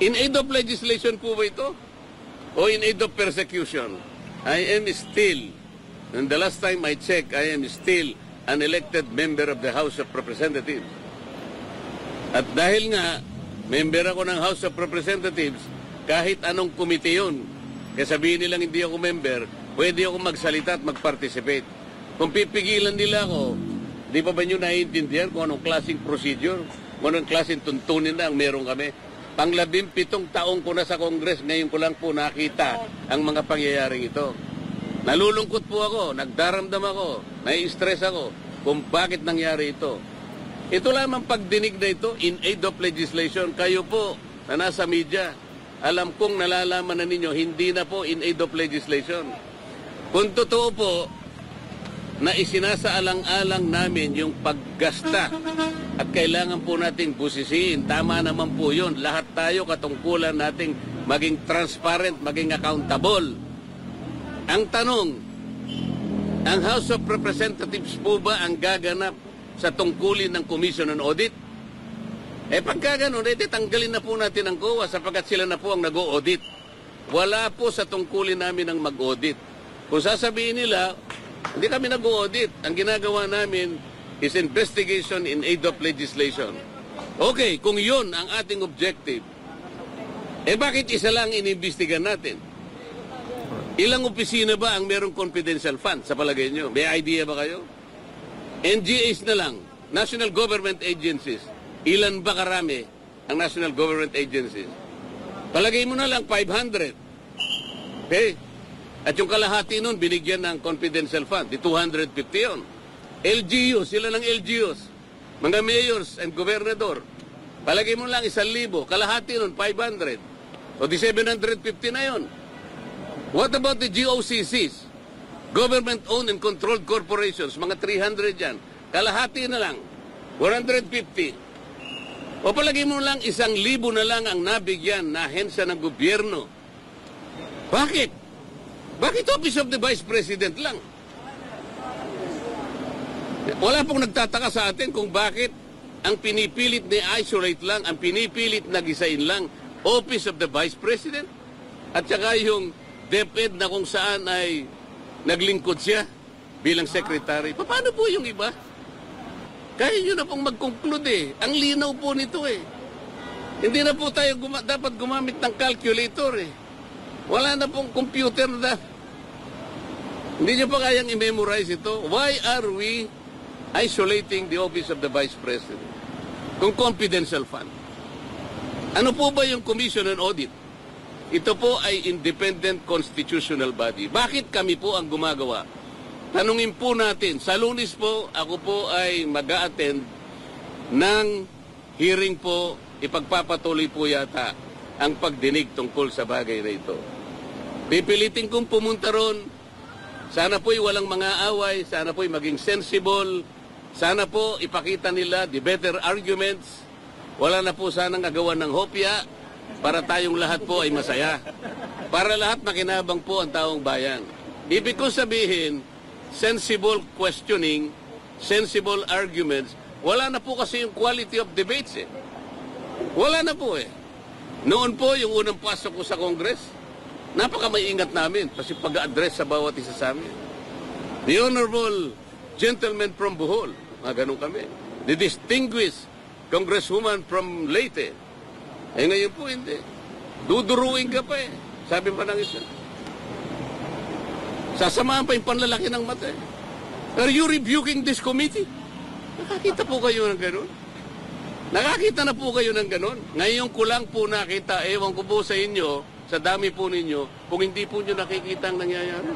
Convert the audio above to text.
In aid of legislation po ba ito? O in aid of persecution? I am still, and the last time I checked, I am still an elected member of the House of Representatives. At dahil nga, member ako ng House of Representatives, kahit anong komite yun, kaya sabihin nilang hindi ako member, pwede ako magsalita at mag-participate. Kung pipigilan nila ako, di pa ba nyo naiintindihan kung anong klaseng procedure, kung anong klaseng tuntunin na ang meron kami? Pang-17 taong ko na sa Congress, ngayon ko lang po nakita ang mga pangyayaring ito. Nalulungkot po ako, nagdaramdam ako, nai-stress ako kung bakit nangyari ito. Ito lamang pagdinig na ito, in aid of legislation, kayo po na nasa media, alam kong nalalaman na ninyo, hindi na po in aid of legislation. Kung totoo po, na isinasaalang-alang namin yung paggasta at kailangan po nating busisiin. Tama naman po yun. Lahat tayo katungkulan nating maging transparent, maging accountable. Ang tanong, ang House of Representatives po ba ang gaganap sa tungkulin ng Commission on Audit? Pagka ganun, tanggalin na po natin ang COA sapagkat sila na po ang nag-o-audit. Wala po sa tungkulin namin ang mag-audit. Kung sasabihin nila, hindi kami nag-audit. Ang ginagawa namin is investigation in aid of legislation. Okay, kung yun ang ating objective, bakit isa lang inimbestigan natin? Ilang opisina ba ang merong confidential fund sa palagay nyo? May idea ba kayo? NGAs na lang, National Government Agencies. Ilan ba karami ang National Government Agencies? Palagay mo na lang 500. Okay? At yung kalahati nun, binigyan ng confidential fund. Di 250 yun. LGUs, sila ng LGUs. Mga mayors and gobernador. Palagay mo lang 1,000. Kalahati nun, 500. O di 750 na yun. What about the GOCCs? Government-owned and controlled corporations. Mga 300 yan. Kalahati na lang. 150. O palagay mo lang 1,000 na lang ang nabigyan na ahensya ng gobyerno. Bakit? Bakit Office of the Vice President lang? Wala pong nagtataka sa atin kung bakit ang pinipilit na isolate lang, ang pinipilit na gisain lang, Office of the Vice President. At saka yung DepEd na kung saan ay naglingkod siya bilang secretary. Paano po yung iba? Kaya nyo na pong mag-conclude Ang linaw po nito Hindi na po tayo dapat gumamit ng calculator Wala na pong computer na. Hindi nyo pa kayang i-memorize ito. Why are we isolating the Office of the Vice President? Kung confidential fund. Ano po ba yung Commission on Audit? Ito po ay independent constitutional body. Bakit kami po ang gumagawa? Tanungin po natin. Sa Lunes po, ako po ay mag-a-attend ng hearing po. Ipagpapatuloy po yata ang pagdinig tungkol sa bagay na ito. Pipilitin kong pumunta ron. Sana po'y walang mga away. Sana po'y maging sensible. Sana po ipakita nila the better arguments. Wala na po sanang agawan ng hopya para tayong lahat po ay masaya. Para lahat makinabang po ang taong bayan. Ibig ko sabihin, sensible questioning, sensible arguments, wala na po kasi yung quality of debates Wala na po Noon po, yung unang pasok ko sa Congress, napaka-maingat namin kasi pag-address sa bawat isa sa amin. The Honorable Gentleman from Bohol, mga ganun kami. The Distinguished Congresswoman from Leyte. Ngayon po hindi. Duduruin ka pa Sabi pa ng isa. Sasamahan pa yung panlalaki ng mata Are you rebuking this committee? Nakakita po kayo ng ganun? Nakakita na po kayo ng ganon. Ngayon ko lang po nakita, ewan ko po sa inyo, sa dami po ninyo, kung hindi po nyo nakikita ang nangyayari.